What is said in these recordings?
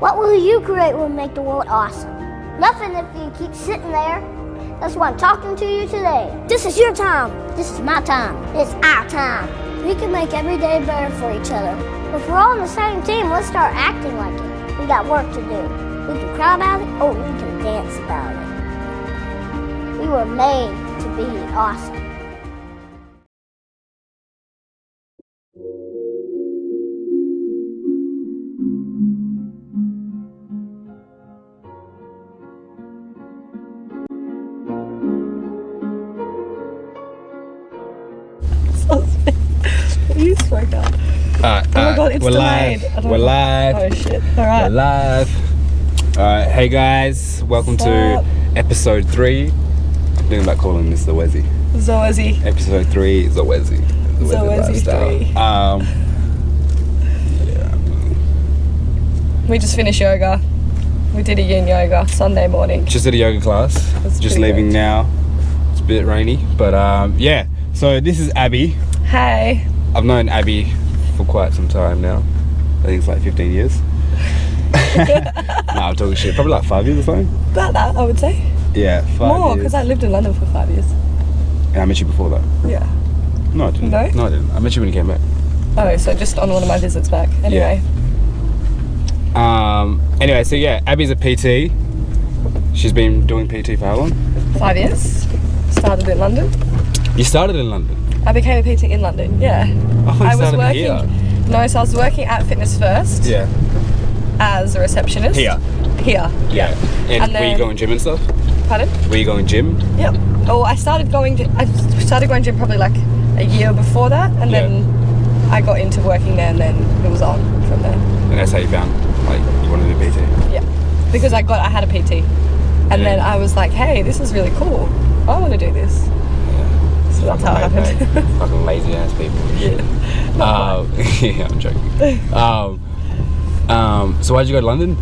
What will you create will make the world awesome? Nothing if you keep sitting there. That's why I'm talking to you today. This is your time. This is my time. It's our time. We can make every day better for each other. If we're all on the same team, let's start acting like it. We got work to do. We can cry about it, or we can dance about it. We were made to be awesome. You spoke up. Oh my god, it's delayed. We're live. Oh shit. Alright. We're live. Alright, hey guys, welcome to episode 3. I'm thinking about calling this ZOEZI. ZOEZI. Episode 3, ZOEZI. ZOEZI 3. Yeah. We just finished yoga. We did a yin yoga Sunday morning. Just at a yoga class. Just leaving now. It's a bit rainy, but yeah. So this is Abby. Hey. I've known Abby for quite some time now. I think it's like 15 years. I'm talking shit. Probably like 5 years or something. About that, I would say. Yeah, 5 years. More, because I lived in London for 5 years. Yeah, I met you before that. Yeah. No, I didn't. No? No, I didn't. I met you when you came back. Oh, so just on one of my visits back. Anyway. Yeah. Anyway, so yeah, Abby's a PT. She's been doing PT for how long? 5 years. Started in London. You started in London? I became a PT in London, yeah. I was working here. No, so I was working at Fitness First. Yeah. As a receptionist. Here. Yeah. And were you going gym and stuff? Pardon? Were you going gym? Yep. Oh, I started going gym probably like a year before that, and then I got into working there, and then it was on from there. And that's how you found, like, you wanted to do PT? Yeah. Because I had a PT, and then I was like, hey, this is really cool. I want to do this. So that's how it happened. Fucking lazy ass people. Yeah. Yeah, I'm joking. So why'd you go to London?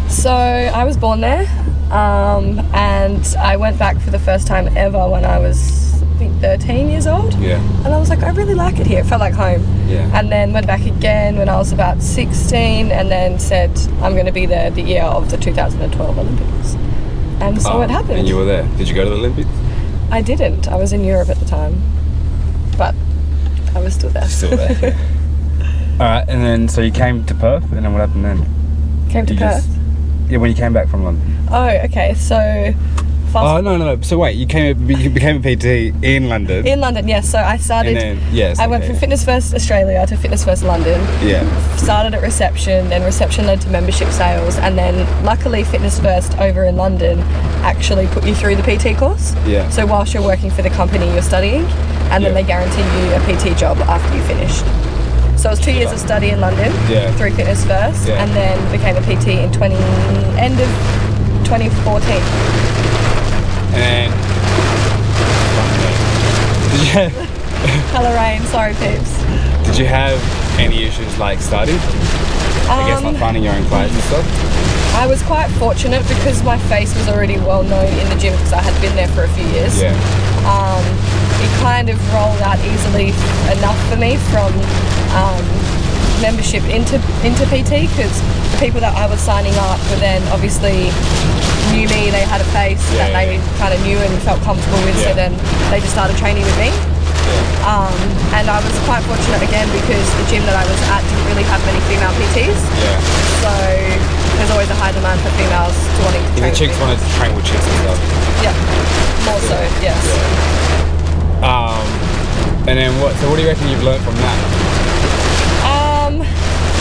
So I was born there, and I went back for the first time ever when I was, I think, 13 years old. Yeah. And I was like, I really like it here. It felt like home. Yeah. And then went back again when I was about 16, and then said I'm going to be there the year of the 2012 Olympics. And so it happened. And you were there. Did you go to the Olympics? I didn't. I was in Europe at the time, but I was still there. Still there. Alright, and then so you came to Perth, and then what happened then? Came to Perth? Yeah, when you came back from London. Oh, okay. So. No. So wait, you became a PT in London. In London, yes. So I started. And then, I went from Fitness First Australia to Fitness First London. Yeah. Started at reception, then reception led to membership sales, and then luckily Fitness First over in London actually put you through the PT course. Yeah. So whilst you're working for the company you're studying, and then they guarantee you a PT job after you finished. So it was 2 years of study in London through Fitness First, and then became a PT in end of 2014. And Hello rain, sorry peeps. Did you have any issues like starting? I guess like finding your own clients and stuff? I was quite fortunate because my face was already well known in the gym because I had been there for a few years. Yeah. It kind of rolled out easily enough for me from membership into PT, because the people that I was signing up were then obviously knew me, they had a face that they kind of knew and felt comfortable with, so then they just started training with me. And I was quite fortunate again because the gym that I was at didn't really have many female PTs. So there's always a high demand for females to wanting to train. The chicks wanted to train with chicks and stuff. Yeah, more so, yes. And then what do you reckon you've learned from that?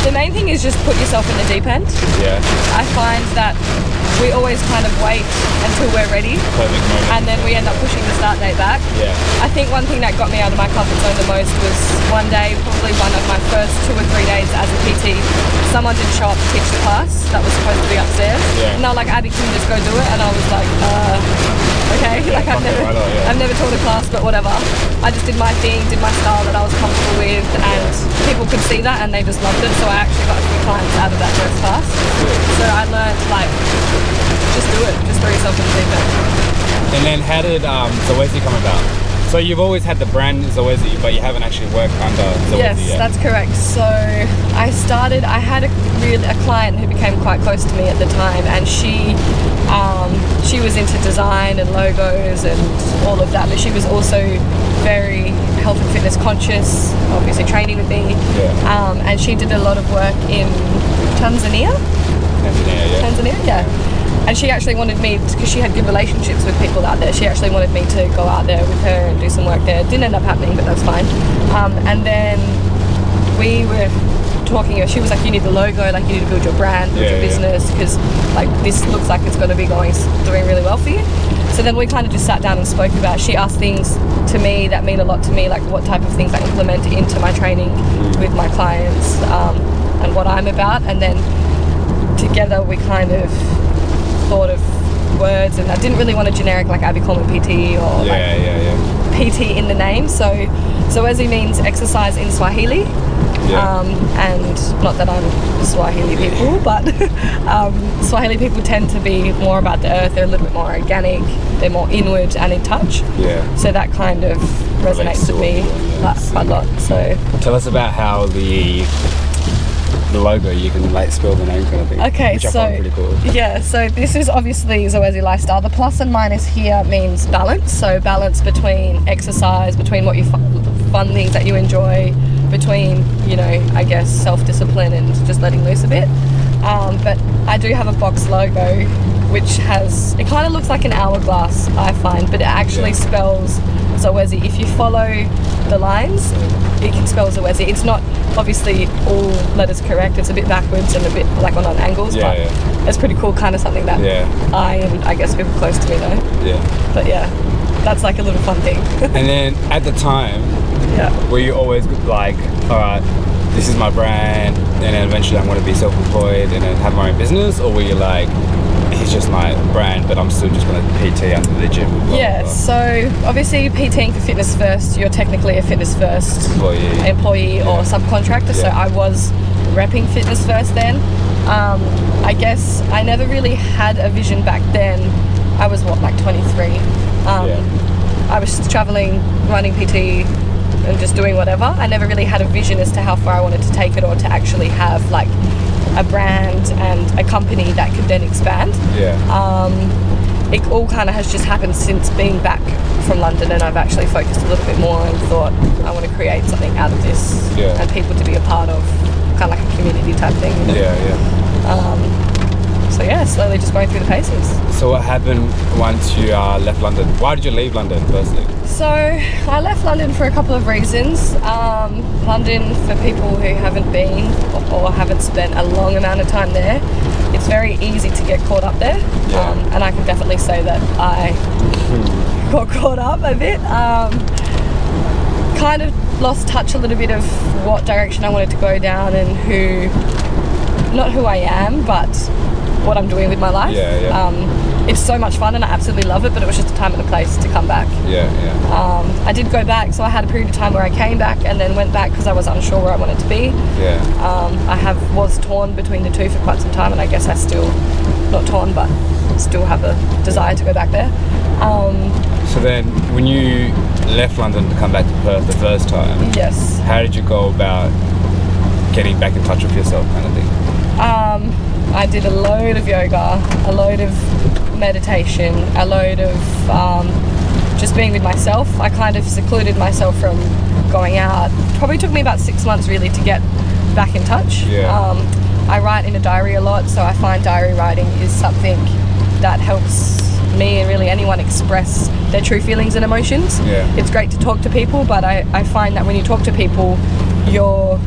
The main thing is just put yourself in the deep end. Yeah. I find that we always kind of wait until we're ready. Perfect moment. And then we end up pushing the start date back. Yeah. I think one thing that got me out of my comfort zone the most was one day, probably one of my first 2 or 3 days as a PT, someone didn't show up to teach the class that was supposed to be upstairs. Yeah. And they were like, Abby, can you just go do it? And I was like, okay. Yeah, like I've never taught a class, but whatever. I just did my thing, did my style that I was comfortable with, and people could see that and they just loved it. So I actually got a few clients out of that first class. So I learned, like, just do it. Just throw yourself in the deep end. And then how did ZOEZI come about? So you've always had the brand ZOEZI, but you haven't actually worked under ZOEZI Yes, yet. that's correct. So I had a client who became quite close to me at the time, and she was into design and logos and all of that, but she was also very health and fitness conscious, obviously training with me. Yeah. And she did a lot of work in Tanzania. Tanzania, yeah. And she actually wanted me, because she had good relationships with people out there, she actually wanted me to go out there with her and do some work there. It didn't end up happening, but that's fine. And then we were talking, she was like, you need the logo, like you need to build your brand, build your business, because like this looks like it's going to be doing really well for you. So then we kind of just sat down and spoke about, she asked things to me that mean a lot to me, like what type of things I implement into my training with my clients, and what I'm about. And then together we kind of thought of words, and I didn't really want a generic like Abby Coleman PT or PT in the name. So ZOEZI means exercise in Swahili. And not that I'm Swahili people, but Swahili people tend to be more about the earth. They're a little bit more organic, they're more inward and in touch. So that kind of resonates with me quite a lot. So tell us about how the logo, you can like spell the name kind of thing. Okay, which so I find pretty cool. Yeah, so this is obviously ZOEZI lifestyle. The plus and minus here means balance. So balance between exercise, between what you fun things that you enjoy, between, you know, I guess self-discipline and just letting loose a bit. But I do have a box logo which has, it kind of looks like an hourglass, I find, but it actually spells ZOEZI. If you follow the lines, it can spell ZOEZI. It's not obviously all letters correct, it's a bit backwards and a bit like on angles, but it's pretty cool, kind of something that I and I guess people close to me know. But that's like a little fun thing. And then at the time, were you always like, alright, this is my brand, and then eventually I'm going to be self-employed and then have my own business? Or were you like, it's just my brand, but I'm still just going to PT under the gym? Blah, blah, blah. So obviously PTing for Fitness First, you're technically a Fitness First employee or subcontractor. So I was repping Fitness First then. I guess I never really had a vision back then. I was like 23. I was traveling, running PT and just doing whatever. I never really had a vision as to how far I wanted to take it, or to actually have like a brand and a company that could then expand. It all kind of has just happened since being back from London, and I've actually focused a little bit more and thought I want to create something out of this and people to be a part of, kind of like a community type thing, you know? So slowly just going through the paces. So what happened once you left London? Why did you leave London firstly? So I left London for a couple of reasons. London, for people who haven't been or haven't spent a long amount of time there, it's very easy to get caught up there. And I can definitely say that I got caught up a bit. Kind of lost touch a little bit of what direction I wanted to go down, and not who I am, but what I'm doing with my life. It's so much fun and I absolutely love it, but it was just a time and a place to come back. I did go back, so I had a period of time where I came back and then went back because I was unsure where I wanted to be. I was torn between the two for quite some time, and I guess I still, not torn, but still have a desire to go back there. So then when you left London to come back to Perth the first time, how did you go about getting back in touch with yourself, kind of thing? I did a load of yoga, a load of meditation, a load of just being with myself. I kind of secluded myself from going out. Probably took me about 6 months really to get back in touch. I write in a diary a lot, so I find diary writing is something that helps me and really anyone express their true feelings and emotions. It's great to talk to people, but I find that when you talk to people, your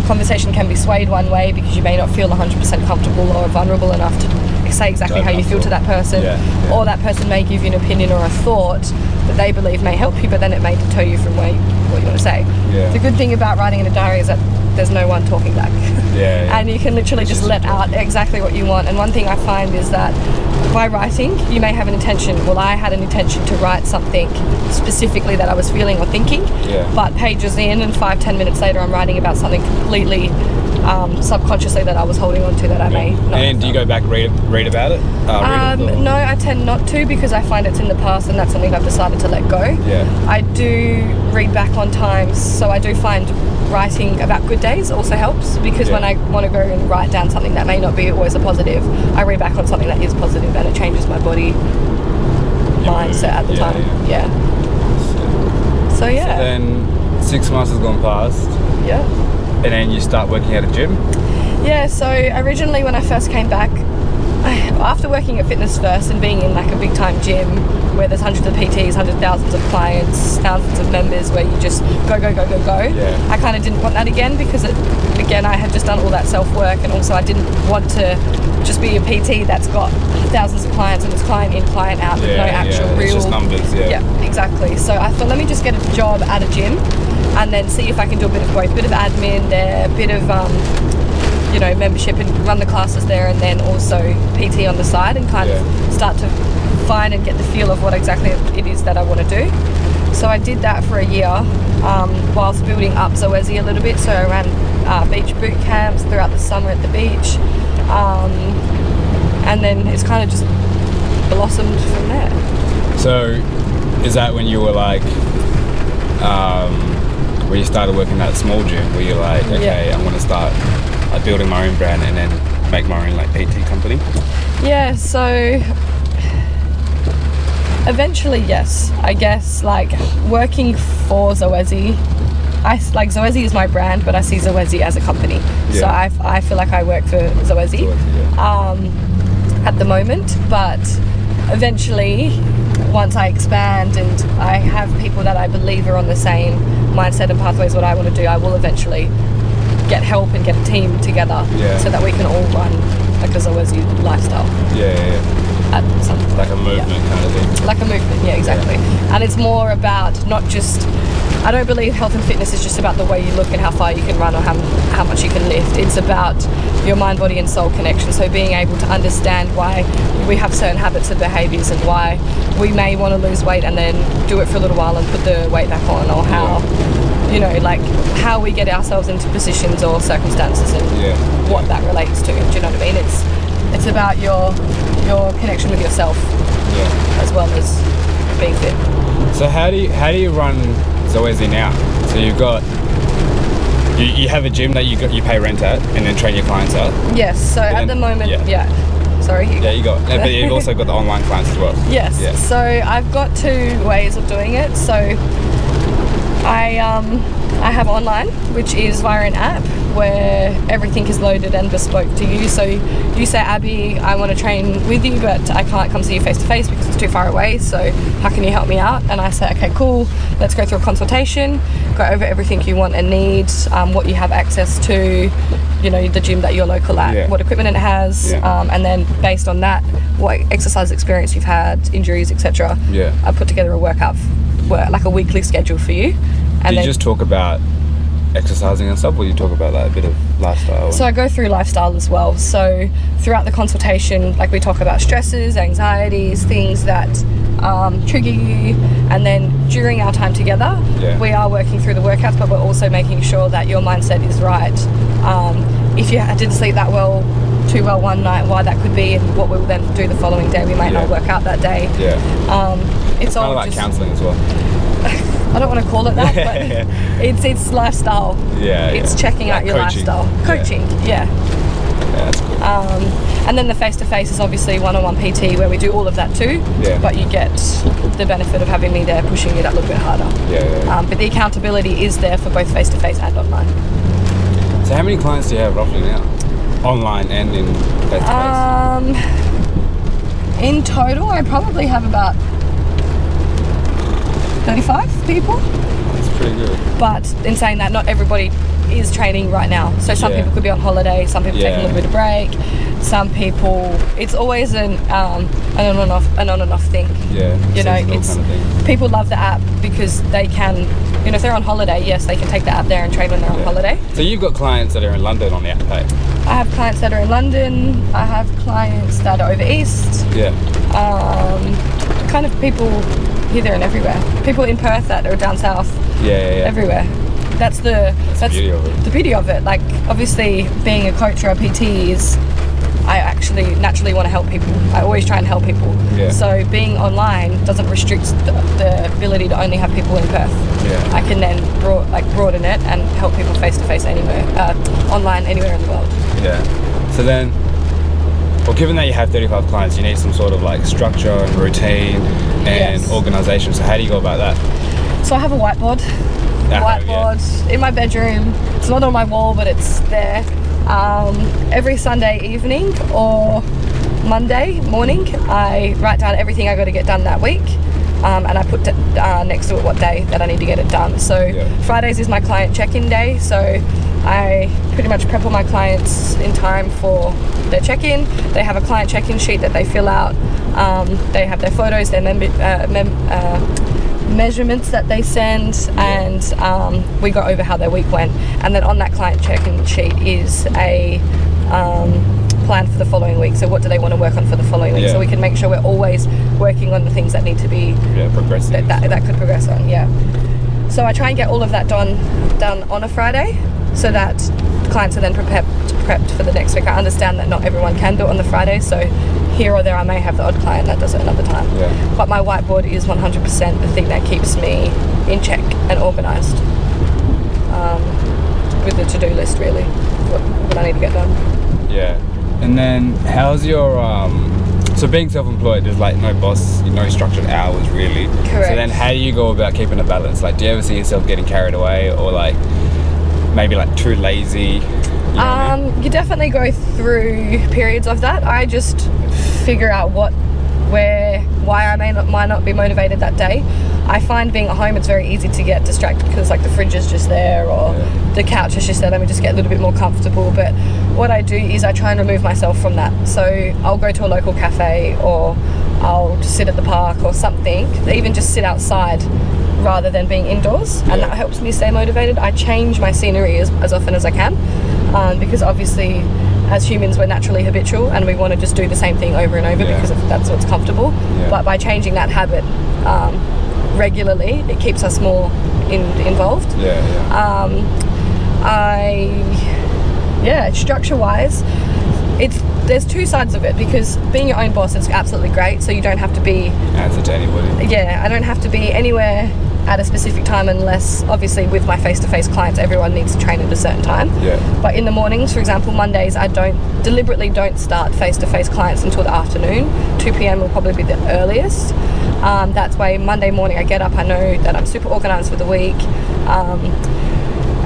conversation can be swayed one way because you may not feel 100% comfortable or vulnerable enough to say exactly how you feel to that person, or that person may give you an opinion or a thought that they believe may help you, but then it may deter you from what you want to say. The good thing about writing in a diary is that there's no one talking back. And you can literally just let out exactly what you want. And one thing I find is that by writing, you may have an intention. Well, I had an intention to write something specifically that I was feeling or thinking, but pages in and 5-10 minutes later I'm writing about something completely subconsciously that I was holding on to that I may not. And do you go back read about it? No, I tend not to, because I find it's in the past and that's something I've decided to let go. Yeah. I do read back on times, so I do find writing about good days also helps, because when I want to go and write down something that may not be always a positive, I read back on something that is positive and it changes my body mindset at the time. Yeah. So then 6 months has gone past. Yeah. And then you start working at a gym? Yeah, so originally when I first came back, after working at Fitness First and being in like a big time gym where there's hundreds of PTs, hundreds of thousands of clients, thousands of members where you just go, I kind of didn't want that again, because again I had just done all that self-work, and also I didn't want to just be a PT that's got thousands of clients and it's client in, client out, with no actual real... It's just numbers, Yeah, exactly. So I thought, let me just get a job at a gym and then see if I can do a bit of both, bit of admin there, bit of membership and run the classes there, and then also PT on the side, and kind of start to find and get the feel of what exactly it is that I want to do. So I did that for a year whilst building up ZOEZI a little bit. So I ran beach boot camps throughout the summer at the beach, and then it's kind of just blossomed from there. So is that when you were like when you started working at a small gym, where you're like, okay, I'm going to start building my own brand and then make my own like PT company? Yeah, so eventually, yes. I guess like working for ZOEZI, ZOEZI is my brand, but I see ZOEZI as a company. So I feel like I work for ZOEZI at the moment, but eventually, once I expand and I have people that I believe are on the same mindset and pathways what I want to do, I will eventually get help and get a team together so that we can all run like a ZOEZI lifestyle. At some point. Like a movement kind of thing. Like a movement, exactly. And it's more about not just, I don't believe health and fitness is just about the way you look and how far you can run or how much you can lift. It's about your mind, body and soul connection. So being able to understand why we have certain habits and behaviours, and why we may want to lose weight and then do it for a little while and put the weight back on, or how like how we get ourselves into positions or circumstances and what that relates to. Do you know what I mean? It's about your connection with yourself as well as being fit. So how do you run ZOEZI now? So you've got you have a gym that you pay rent at and then train your clients at? Yes. So at the moment, sorry. But you've also got the online clients as well. Yes. Yeah. So I've got two ways of doing it. So I have online, which is via an app where everything is loaded and bespoke to you. So you say, Abby, I want to train with you, but I can't come see you face to face because it's too far away. So how can you help me out? And I say, okay, cool. Let's go through a consultation, go over everything you want and need, what you have access to, the gym that you're local at, what equipment it has, and then based on that, what exercise experience you've had, injuries, etc. I put together a workout, like a weekly schedule for you. And do you just talk about exercising and stuff, or you talk about like a bit of lifestyle? So I go through lifestyle as well. So throughout the consultation, like we talk about stresses, anxieties, things that trigger you, and then during our time together, we are working through the workouts, but we're also making sure that your mindset is right. If you didn't sleep that well, too well one night, why that could be, and what we'll then do the following day. We might not work out that day. It's all kind of like counselling as well. I don't want to call it that, but it's lifestyle. It's checking out your coaching. lifestyle. Coaching, that's cool. And then the face-to-face is obviously one-on-one PT, where we do all of that too, but you get the benefit of having me there pushing you that little bit harder. But the accountability is there for both face-to-face and online. So how many clients do you have roughly now? Online and in face-to-face? In total, I probably have about 35 people. That's pretty good. But in saying that, not everybody is training right now. So some people could be on holiday, some people take a little bit of break, some people, it's always an on and off thing. It's kind of thing. People love the app because they can, if they're on holiday, yes, they can take the app there and train when they're on holiday. So you've got clients that are in London on the app, hey? I have clients that are in London, I have clients that are over east. Kind of people here, there and everywhere. People in Perth that are down south. Everywhere. that's the beauty of it. Like, obviously, being a coach or a PT is, I actually naturally want to help people. I always try and help people. Yeah. So being online doesn't restrict the ability to only have people in Perth. Yeah. I can then broaden it and help people face to face anywhere, online anywhere in the world. Yeah. So then, well, given that you have 35 clients, you need some sort of like structure and routine and organisation. So how do you go about that? So I have a whiteboard. In my bedroom. It's not on my wall, but it's there. Every Sunday evening or Monday morning, I write down everything I got to get done that week, and I put next to it what day that I need to get it done. So Fridays is my client check-in day, so I pretty much prep all my clients in time for their check-in. They have a client check-in sheet that they fill out. They have their photos, their measurements that they send, and we go over how their week went. And then on that client check-in sheet is a plan for the following week. So what do they want to work on for the following week? So we can make sure we're always working on the things that need to be progressive. That could progress on. So I try and get all of that done on a Friday, so that clients are then prepped for the next week. I understand that not everyone can do it on the Friday, so here or there I may have the odd client that does it another time. But my whiteboard is 100% the thing that keeps me in check and organised, with the to-do list, really, what I need to get done. And then how's your so being self-employed, there's like no boss, no structured hours really. Correct. So then how do you go about keeping a balance? Like, do you ever see yourself getting carried away, or like maybe like too lazy? You definitely go through periods of that. I just figure out why I might not be motivated that day. I find being at home, it's very easy to get distracted because like the fridge is just there, or the couch is just there. Let me just get a little bit more comfortable. But what I do is I try and remove myself from that. So I'll go to a local cafe, or I'll just sit at the park or something. Even just sit outside rather than being indoors, and that helps me stay motivated. I change my scenery as often as I can, because obviously as humans we're naturally habitual and we want to just do the same thing over and over because that's what's comfortable. But by changing that habit regularly, it keeps us more involved. Structure wise, there's two sides of it, because being your own boss is absolutely great, so you don't have to be answer to anybody. I don't have to be anywhere at a specific time, unless obviously with my face-to-face clients everyone needs to train at a certain time. But in the mornings, for example, Mondays, I deliberately don't start face-to-face clients until the afternoon. 2 p.m. will probably be the earliest. That's why Monday morning I get up, I know that I'm super organised for the week,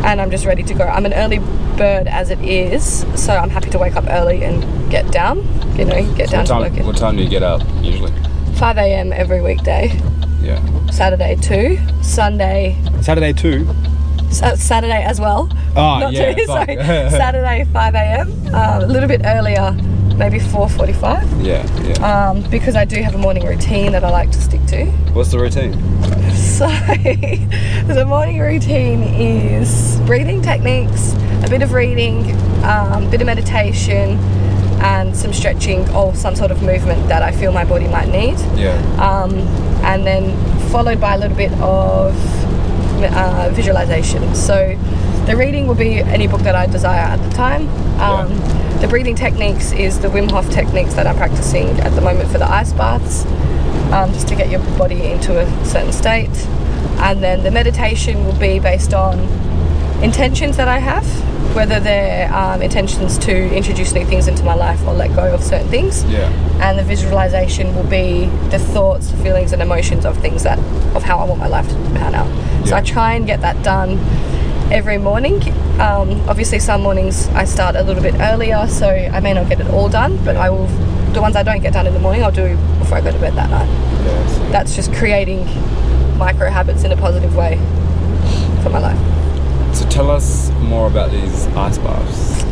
and I'm just ready to go. I'm an early bird as it is, so I'm happy to wake up early and get down, to work. What time do you get up usually? 5 a.m. every weekday. Saturday 2, Sunday. Saturday 2? Saturday as well. Oh, Not yeah. 2, sorry. Saturday 5 a.m. A little bit earlier, maybe 4:45. Because I do have a morning routine that I like to stick to. What's the routine? So the morning routine is breathing techniques, a bit of reading, a bit of meditation, and some stretching or some sort of movement that I feel my body might need. And then followed by a little bit of visualization. So the reading will be any book that I desire at the time. The breathing techniques is the Wim Hof techniques that I'm practicing at the moment for the ice baths, just to get your body into a certain state. And then the meditation will be based on intentions that I have, whether they're intentions to introduce new things into my life or let go of certain things. And the visualization will be the thoughts, feelings and emotions of things of how I want my life to pan out. So I try and get that done every morning. Obviously some mornings I start a little bit earlier, so I may not get it all done, but the ones I don't get done in the morning I'll do before I go to bed that night. That's just creating micro habits in a positive way for my life. So tell us more about these ice baths.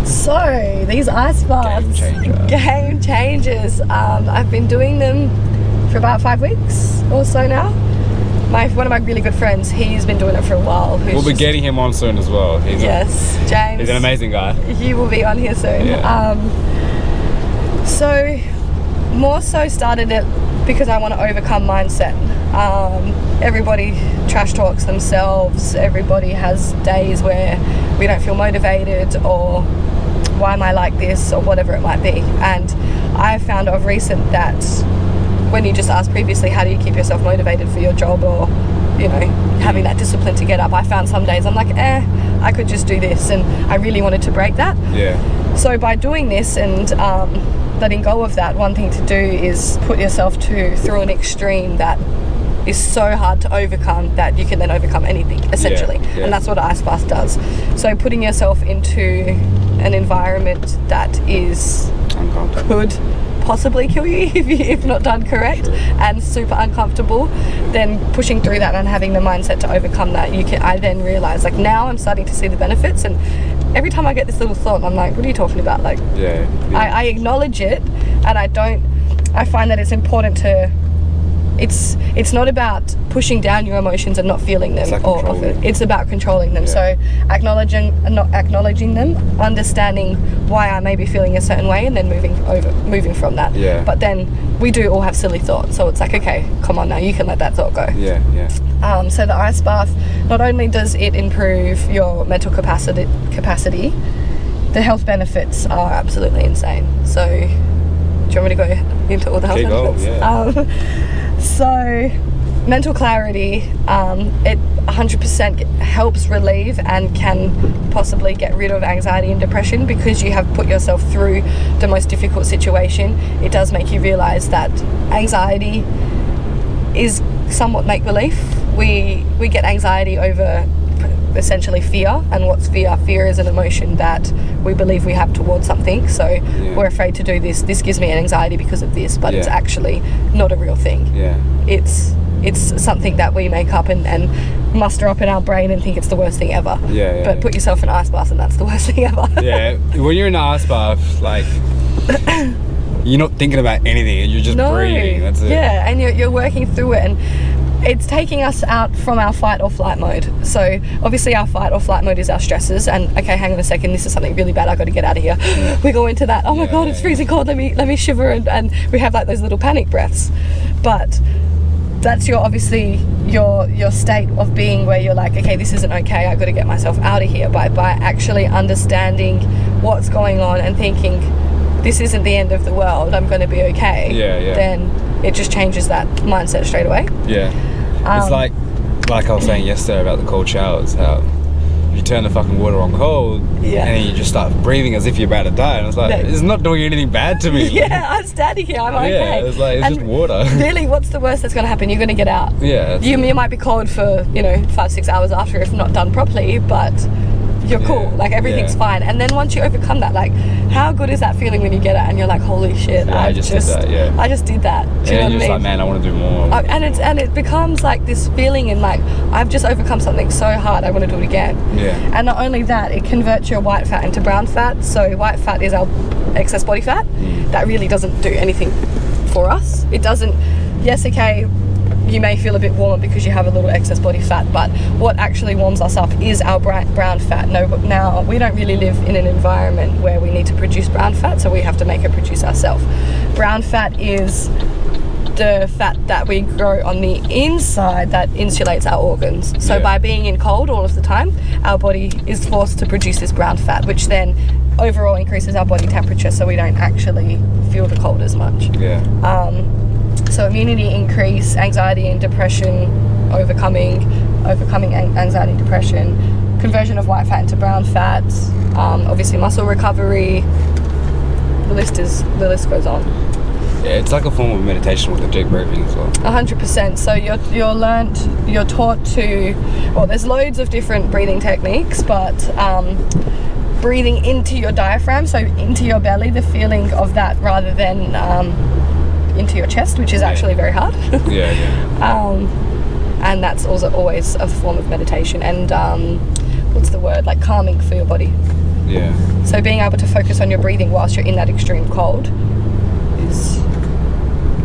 So these ice baths, game changers. I've been doing them for about 5 weeks or so now. One of my really good friends, he's been doing it for a while. We'll be getting him on soon as well. James. He's an amazing guy. He will be on here soon. So more so started it because I want to overcome mindset. Everybody trash talks themselves. Everybody has days where we don't feel motivated, or why am I like this, or whatever it might be. And I found of recent that when you just asked previously, how do you keep yourself motivated for your job, or having that discipline to get up, I found some days I'm like, I could just do this, and I really wanted to break that. So by doing this and letting go of that, one thing to do is put yourself through an extreme that is so hard to overcome that you can then overcome anything, essentially. And that's what ice bath does. So putting yourself into an environment that is could possibly kill you if not done correct, and super uncomfortable, then pushing through that and having the mindset to overcome that, I then realize, like, now I'm starting to see the benefits, and every time I get this little thought, I'm like, what are you talking about? Like, I acknowledge it, and I find that it's important to, it's not about pushing down your emotions and not feeling them, it's about controlling them. So not acknowledging them, understanding why I may be feeling a certain way, and then moving from that. But then we do all have silly thoughts, so it's like, okay, come on now, you can let that thought go. So the ice bath, not only does it improve your mental capacity, the health benefits are absolutely insane. So do you want me to go into all the health benefits? So mental clarity, it 100% helps relieve and can possibly get rid of anxiety and depression, because you have put yourself through the most difficult situation. It does make you realize that anxiety is somewhat make-believe. We get anxiety over essentially fear, and what's fear? Fear is an emotion that we believe we have towards something, so we're afraid to do this gives me an anxiety because of this, but it's actually not a real thing. It's something that we make up and muster up in our brain and think it's the worst thing ever. But put yourself in an ice bath and that's the worst thing ever. When you're in an ice bath, like, you're not thinking about anything and you're just breathing. That's it. And you're working through it, and it's taking us out from our fight or flight mode. So obviously our fight or flight mode is our stresses, and okay, hang on a second, this is something really bad, I got to get out of here. We go into that, oh my god, it's freezing cold, let me shiver, and we have like those little panic breaths. But that's your state of being where you're like, okay, this isn't okay, I got to get myself out of here. By actually understanding what's going on and thinking, this isn't the end of the world, I'm going to be okay, then it just changes that mindset straight away. It's like I was saying yesterday about the cold showers, how you turn the fucking water on cold and then you just start breathing as if you're about to die, and it's like, it's not doing anything bad to me. I'm standing here, I'm okay. It's like, it's just water. Really, what's the worst that's going to happen? You're going to get out. You might be cold for 5-6 hours after if not done properly, but you're cool, like everything's fine. And then once you overcome that, like, how good is that feeling when you get it and you're like, holy shit, I just did that. I just did that. Do you know what I mean? Like, man, I want to do more. And it becomes like this feeling in like, I've just overcome something so hard, I want to do it again. And not only that, it converts your white fat into brown fat. So white fat is our excess body fat. That really doesn't do anything for us. It doesn't, you may feel a bit warmer because you have a little excess body fat, but what actually warms us up is our brown fat. Now, we don't really live in an environment where we need to produce brown fat, so we have to make it produce ourselves. Brown fat is the fat that we grow on the inside that insulates our organs. So by being in cold all of the time, our body is forced to produce this brown fat, which then overall increases our body temperature, so we don't actually feel the cold as much. So immunity increase, anxiety and depression, overcoming anxiety and depression, conversion of white fat into brown fat, obviously muscle recovery. The list goes on. It's like a form of meditation with the deep breathing as well. 100%. So you're taught to, well, there's loads of different breathing techniques, but breathing into your diaphragm, so into your belly, the feeling of that, rather than into your chest, which is actually very hard. And that's also always a form of meditation, and what's the word, like calming for your body. So being able to focus on your breathing whilst you're in that extreme cold is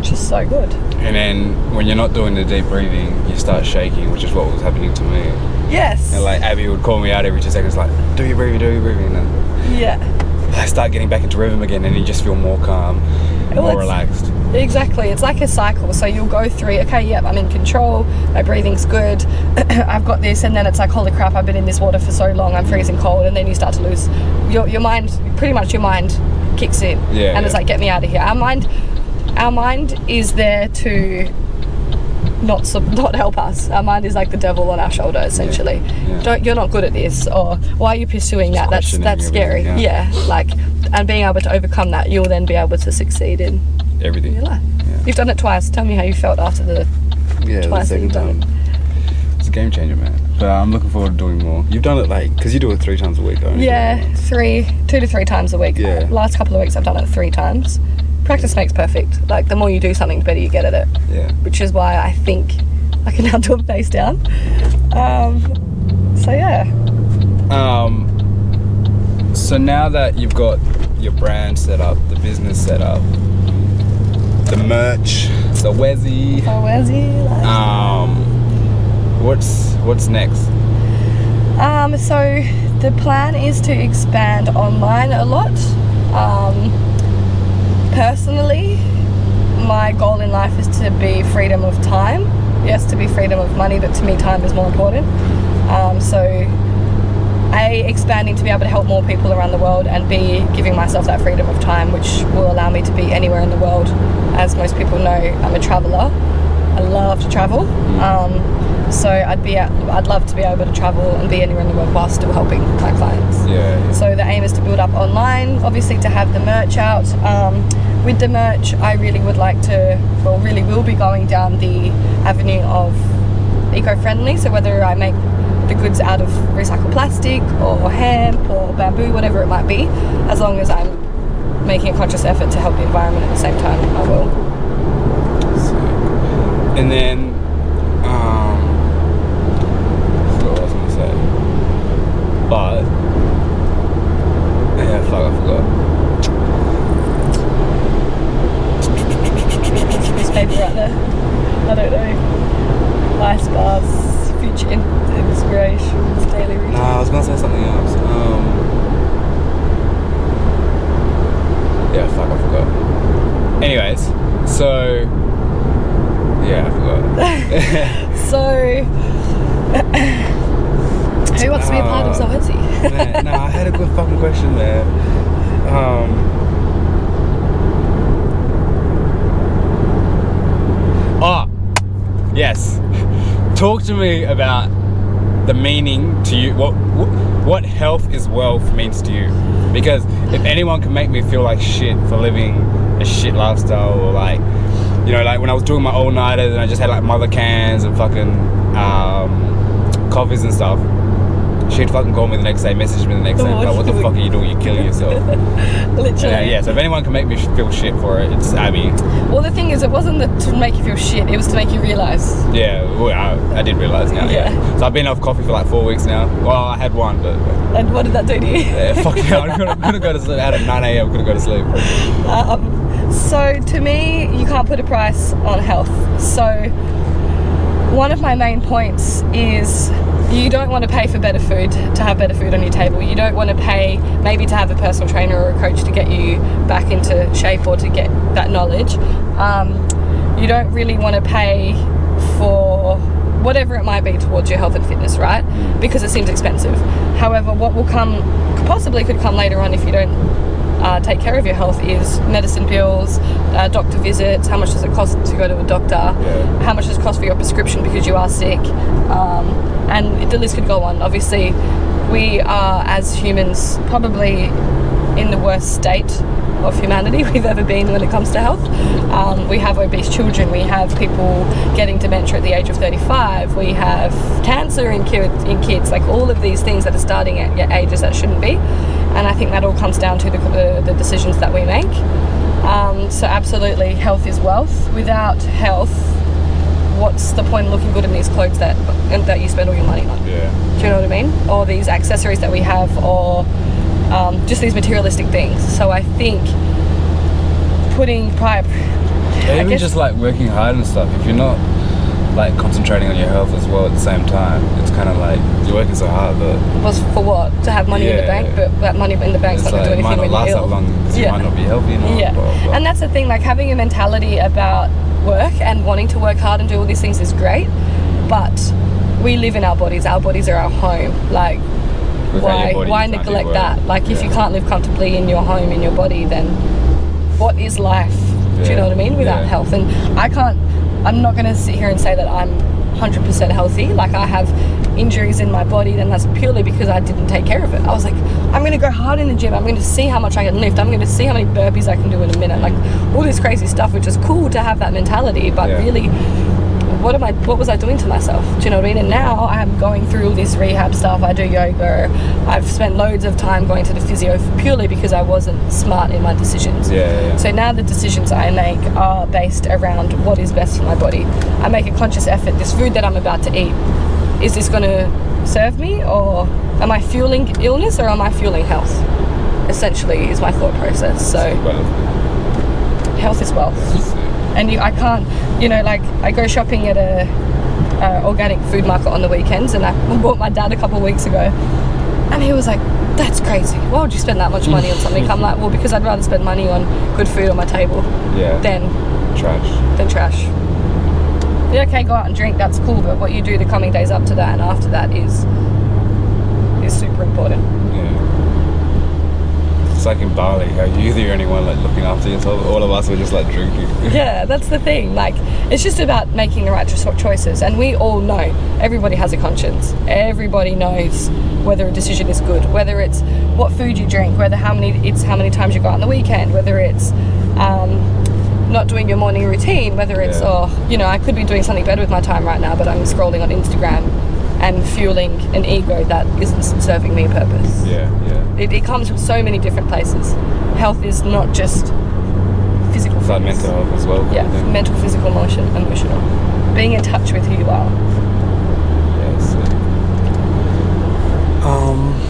just so good. And then when you're not doing the deep breathing, you start shaking, which is what was happening to me. Yes. And like Abby would call me out every 2 seconds, like, do your breathing, and then I start getting back into rhythm again, and you just feel more calm, more relaxed. Exactly, it's like a cycle. So you'll go through, okay, yep, I'm in control, my breathing's good, I've got this, and then it's like, holy crap, I've been in this water for so long, I'm freezing cold, and then you start to lose your mind. Pretty much your mind kicks in, and it's like, get me out of here. Our mind is there to not help us. Our mind is like the devil on our shoulder, essentially. You're not good at this, or why are you pursuing that? That's scary. Like, and being able to overcome that, you'll then be able to succeed in everything in your life. You've done it twice. Tell me how you felt after the twice that you've done it. It's a game changer, man. But I'm looking forward to doing more. You've done it because you do it 3 times a week, don't you? 2 to 3 times a week. Last couple of weeks I've done it 3 times. Practice makes perfect. Like, the more you do something, the better you get at it. Which is why I think I can now do it face down. So now that you've got your brand set up, the business set up, the merch, the ZOEZI. What's next? So the plan is to expand online a lot. Personally, my goal in life is to be freedom of time. Yes, to be freedom of money, but to me time is more important. Expanding to be able to help more people around the world, and giving myself that freedom of time, which will allow me to be anywhere in the world. As most people know, I'm a traveller. I love to travel. So I'd love to be able to travel and be anywhere in the world while still helping my clients. So the aim is to build up online, obviously to have the merch out. With the merch, I really would like to, really will be going down the avenue of eco-friendly. So whether I make the goods out of recycled plastic or hemp or bamboo, whatever it might be, as long as I'm making a conscious effort to help the environment at the same time, I will. And then, I forgot what I was going to say. But, I forgot. This paper right there. I don't know. Ice bars, future inspirations, daily routine. Nah, I was going to say something else. I forgot. Anyways, so... I forgot. So, who wants to be a part of ZOEZI? I had a good fucking question there. Yes. Talk to me about the meaning to you. What health is wealth means to you. Because if anyone can make me feel like shit for living a shit lifestyle, or like, you know, like when I was doing my all-nighters and I just had like mother cans and fucking coffees and stuff, she'd fucking call me the next day, message me the next day, like, what the fuck are you doing? You're killing yourself. Literally. So if anyone can make me feel shit for it, it's Abby. Well, the thing is, it wasn't to make you feel shit, it was to make you realise. I did realise now, So I've been off coffee for like 4 weeks now. Well, I had one, but... And what did that do to you? Fuck yeah, I'm gonna go to sleep. Out at 9 a.m, I'm gonna go to sleep. So to me, you can't put a price on health. So one of my main points is you don't want to pay for better food to have better food on your table. You don't want to pay maybe to have a personal trainer or a coach to get you back into shape or to get that knowledge. You don't really want to pay for whatever it might be towards your health and fitness, right? Because it seems expensive. However, what will could come later on if you don't take care of your health is medicine bills, doctor visits, how much does it cost to go to a doctor, how much does it cost for your prescription because you are sick, and the list could go on. Obviously, we are, as humans, probably in the worst state of humanity we've ever been when it comes to health. We have obese children, we have people getting dementia at the age of 35, we have cancer in kids, like all of these things that are starting at ages that shouldn't be. And I think that all comes down to the decisions that we make. So absolutely, health is wealth. Without health, what's the point of looking good in these clothes that you spend all your money on? Do you know what I mean? Or these accessories that we have, or just these materialistic things. So I think putting just like working hard and stuff, if you're not like concentrating on your health as well at the same time. It's kind of like you're working so hard, but was for what? To have money in the bank, but that money in the bank's not going to do anything when you're ill. It might not last that long because you might not be healthy anymore. Yeah, blah, blah. And that's the thing. Like having a mentality about work and wanting to work hard and do all these things is great, but we live in our bodies. Our bodies are our home. Like why neglect that? Like if you can't live comfortably in your home, in your body, then what is life? Do you know what I mean? Without health. And I'm not going to sit here and say that I'm 100% healthy. Like I have injuries in my body, and that's purely because I didn't take care of it. I was like, I'm going to go hard in the gym. I'm going to see how much I can lift. I'm going to see how many burpees I can do in a minute. Like all this crazy stuff, which is cool to have that mentality, but really, what was I doing to myself? Do you know what I mean? And now I'm going through all this rehab stuff. I do yoga. I've spent loads of time going to the physio purely because I wasn't smart in my decisions. So now the decisions I make are based around what is best for my body. I make a conscious effort. This food that I'm about to eat, is this going to serve me, or am I fueling illness, or am I fueling health? Essentially is my thought process. So health is wealth. And I can't, like I go shopping at a organic food market on the weekends, and I bought my dad a couple of weeks ago, and he was like, that's crazy. Why would you spend that much money on something? I'm like, well, because I'd rather spend money on good food on my table than trash. Yeah, okay, go out and drink, that's cool, but what you do the coming days up to that and after that is super important. It's like in Bali, how you're the only one like looking after yourself. All of us were just like drinking. Yeah, that's the thing. Like, it's just about making the right choices, and we all know. Everybody has a conscience. Everybody knows whether a decision is good, whether it's what food you drink, whether how many times you go out on the weekend, whether it's not doing your morning routine, whether it's I could be doing something better with my time right now, but I'm scrolling on Instagram and fueling an ego that isn't serving me a purpose. It comes from so many different places. Health is not just physical. It's like mental health as well. Mental, physical, emotional. Being in touch with who you are.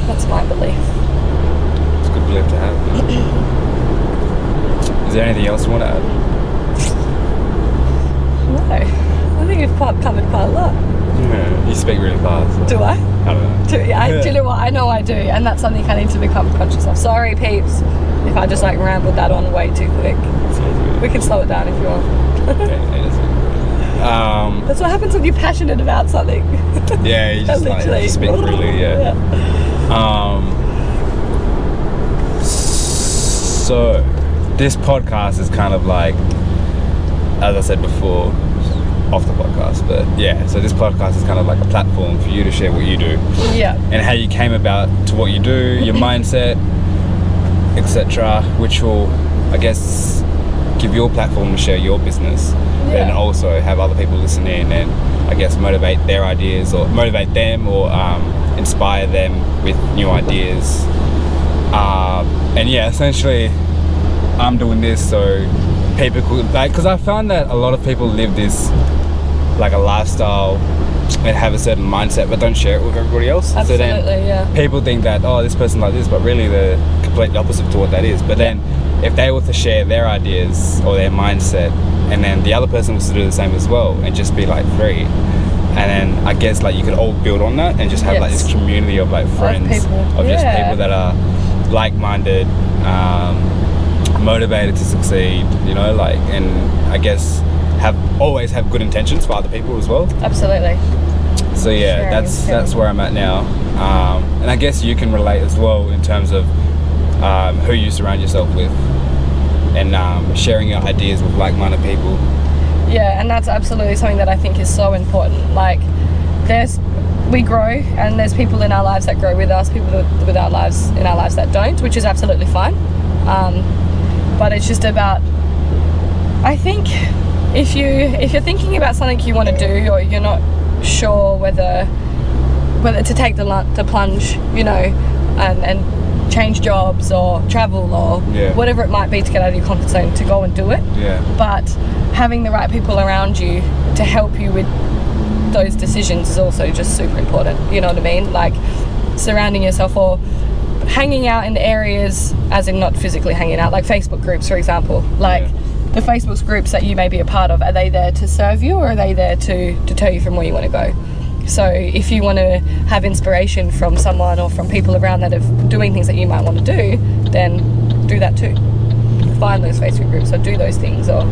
That's my belief. It's a good belief to have. Is there anything else you want to add? No. I think we've covered quite a lot. Yeah, you speak really fast. Do I? I don't know. Do you know what? I know I do, and that's something I need to become conscious of. Sorry, peeps, if I just like rambled that on way too quick. We can slow it down if you want. That's what happens when you're passionate about something. Yeah, you just like speak freely. So this podcast is kind of like, as I said before, off the podcast, but so this podcast is kind of like a platform for you to share what you do, and how you came about to what you do, your mindset, etc., which will, I guess, give your platform to share your business, and also have other people listen in and, I guess, motivate their ideas, or motivate them, or inspire them with new ideas, and essentially I'm doing this so people could, like, because I found that a lot of people live this like a lifestyle and have a certain mindset but don't share it with everybody else. Absolutely. So then people think that, this person like this, but really the complete opposite to what that is. But then if they were to share their ideas or their mindset, and then the other person was to do the same as well, and just be like free, and then I guess like you could all build on that and just have like this community of like friends, just people that are like-minded, motivated to succeed, and I guess always have good intentions for other people as well. Absolutely. So that's where I'm at now, and I guess you can relate as well in terms of who you surround yourself with, and sharing your ideas with like-minded people. Yeah, and that's absolutely something that I think is so important. Like, we grow, and there's people in our lives that grow with us, people in our lives that don't, which is absolutely fine. But it's just about, I think, if you're thinking about something you want to do, or you're not sure whether to take the plunge, and change jobs or travel or whatever it might be to get out of your comfort zone, to go and do it. But having the right people around you to help you with those decisions is also just super important. You know what I mean? Like, surrounding yourself, or hanging out in areas, as in not physically hanging out, like Facebook groups, for example. Like, the Facebook groups that you may be a part of, are they there to serve you, or are they there to deter you from where you want to go? So if you want to have inspiration from someone or from people around that are doing things that you might want to do, then do that too. Find those Facebook groups or do those things, or,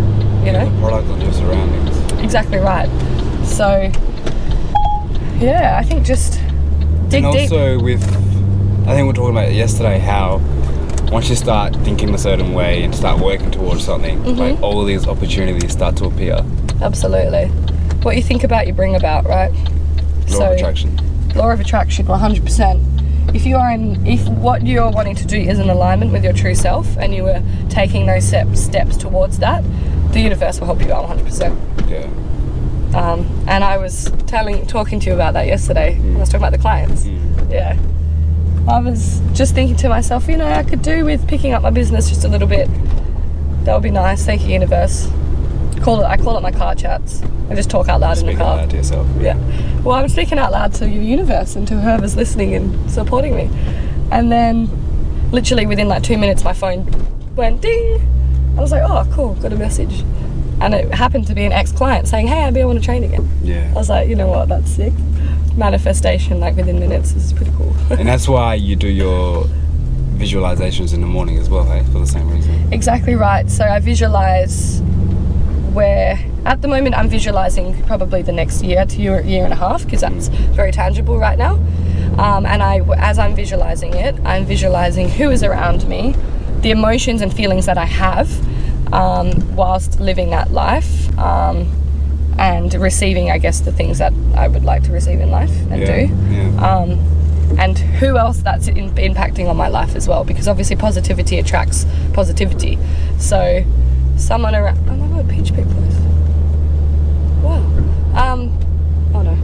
you know. The product on your surroundings. Exactly right. So, yeah, I think just dig deep. And also deep. with, I think we were talking about it yesterday, how once you start thinking a certain way and start working towards something, like all these opportunities start to appear. Absolutely. What you think about, you bring about, right? Law of attraction. Law of attraction, 100%. If what you're wanting to do is in alignment with your true self, and you are taking those steps towards that, the universe will help you out 100%. Yeah. And I was talking to you about that yesterday. I was talking about the clients. Yeah. I was just thinking to myself, you know, I could do with picking up my business just a little bit. That would be nice. Thank you, universe. I call it my car chats. I just talk out loud in the car. Speak out loud to yourself. Yeah. Well, I'm speaking out loud to the universe and to whoever's listening and supporting me. And then, literally within like 2 minutes, my phone went ding. I was like, oh, cool, got a message. And it happened to be an ex-client saying, hey, Abby, I want to train again. Yeah. I was like, you know what, that's sick. Manifestation, like within minutes, is pretty cool. And that's why you do your visualizations in the morning as well, hey, for the same reason. Exactly right. So I visualize where, at the moment, I'm visualizing probably the next year to year and a half, because that's very tangible right now. And as I'm visualizing it, I'm visualizing who is around me, the emotions and feelings that I have whilst living that life, and receiving, I guess, the things that I would like to receive in life and do. Yeah. And who else that's impacting on my life as well, because obviously positivity attracts positivity. So someone around, oh my god, peach people is, wow. Oh no,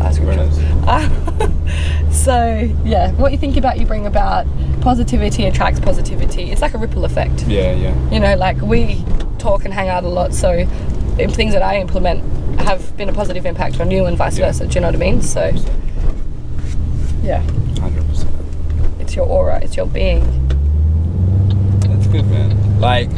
ice cream truck. So yeah, what you think about, you bring about. Positivity attracts positivity. It's like a ripple effect. Yeah. You know, like we talk and hang out a lot, so things that I implement have been a positive impact on you and vice versa. Do you know what I mean? So yeah, 100%. It's your aura, it's your being. That's good, man. Like,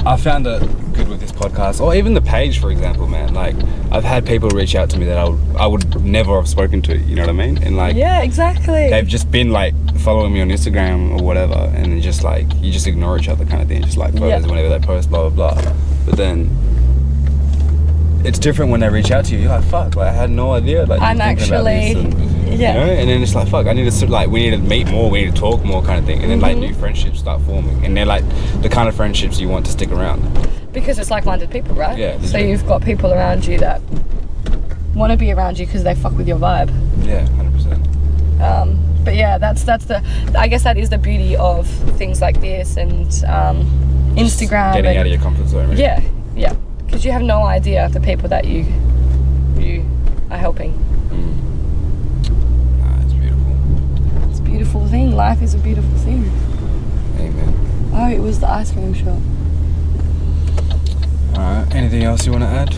I found it good with this podcast, or even the page, for example, man. Like, I've had people reach out to me that I would never have spoken to, you know what I mean? And like, yeah, exactly. They've just been like following me on Instagram or whatever, and then just like, you just ignore each other kind of thing, just like photos whenever they post, blah blah blah. But then it's different when they reach out to you. You're like, fuck, like I had no idea. Like, I'm actually, you know? And then it's like, fuck, I need to we need to meet more, we need to talk more, kind of thing. And then like new friendships start forming, and they're like the kind of friendships you want to stick around. Because it's like-minded people, right? Yeah. So you've got people around you that want to be around you because they fuck with your vibe. Yeah, 100%. But yeah, that's the, I guess that is the beauty of things like this and Instagram. Getting out of your comfort zone. Right? Yeah. Because you have no idea the people that you are helping. It's beautiful. It's a beautiful thing. Life is a beautiful thing. Amen. Oh, it was the ice cream shop. Alright, anything else you want to add?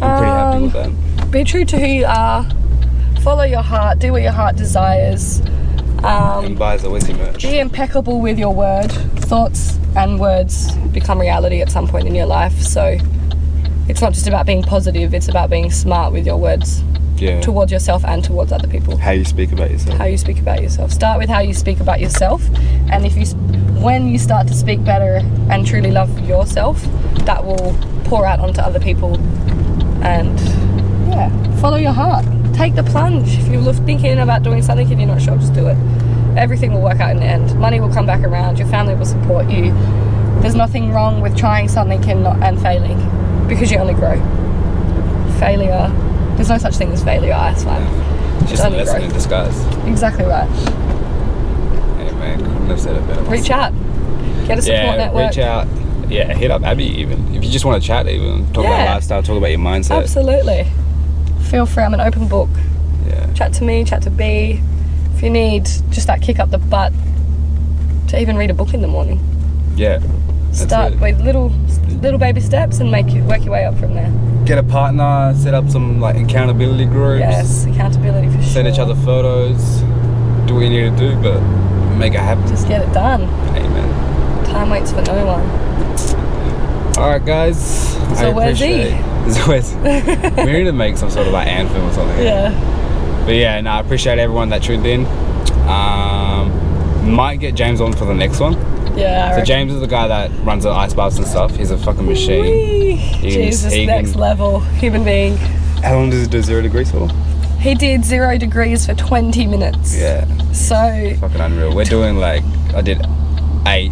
I'm pretty happy with that. Be true to who you are. Follow your heart. Do what your heart desires. And buy ZOEZI merch. Be impeccable with your word. Thoughts and words become reality at some point in your life. So it's not just about being positive. It's about being smart with your words. Yeah. Towards yourself and towards other people. How you speak about yourself. How you speak about yourself. Start with how you speak about yourself, and when you start to speak better and truly love yourself, that will pour out onto other people. And yeah, follow your heart. Take the plunge. If you're thinking about doing something and you're not sure, just do it. Everything will work out in the end. Money will come back around. Your family will support you. There's nothing wrong with trying something and failing, because you only grow. Failure. There's no such thing as failure, I swear. It's just a lesson in disguise. Exactly right. Hey man, couldn't have said it better. Reach out. Get a support network. Reach out. Yeah, hit up Abby even. If you just want to chat even. Talk about lifestyle, talk about your mindset. Absolutely. Feel free, I'm an open book. Yeah. Chat to me, chat to B. If you need just that kick up the butt to even read a book in the morning. Yeah. Start with little baby steps and work your way up from there. Get a partner, set up some like accountability groups. Yes, accountability for sure. Send each other photos. Do what you need to do, but make it happen. Just get it done. Amen. Time waits for no one. Alright guys, ZOEZI. We need to make some sort of like anthem or something. Yeah. But yeah, no, I appreciate everyone that tuned in. Might get James on for the next one. Yeah. So James is the guy that runs the ice baths and stuff. He's a fucking machine. Jesus, next level human being. How long does it do 0 degrees for? He did 0 degrees for 20 minutes. Yeah. So fucking unreal. We're doing like, I did 8.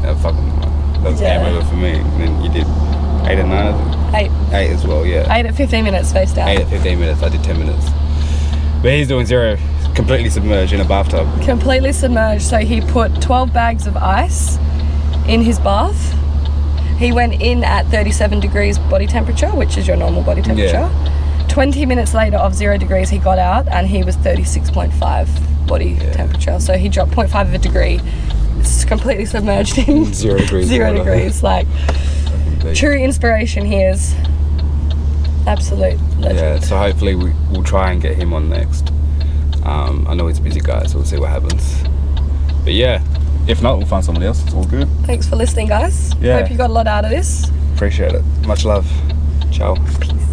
That was game over for me. And then you did 8 and 9. 8. 8 as well, yeah. 8 at 15 minutes face down. 8 at 15 minutes. I did 10 minutes. But he's doing 0, completely submerged in a bathtub. Completely submerged. So he put 12 bags of ice in his bath. He went in at 37 degrees body temperature, which is your normal body temperature. Yeah. 20 minutes later of 0 degrees, he got out and he was 36.5 body temperature. So he dropped 0.5 of a degree. It's completely submerged in 0 degrees. 0 degrees. Like, true inspiration. He is absolute legend. Yeah, so hopefully we'll try and get him on next. I know he's a busy guy, so we'll see what happens. But yeah, if not, we'll find somebody else. It's all good. Thanks for listening, guys. Yeah. Hope you got a lot out of this. Appreciate it. Much love. Ciao. Peace.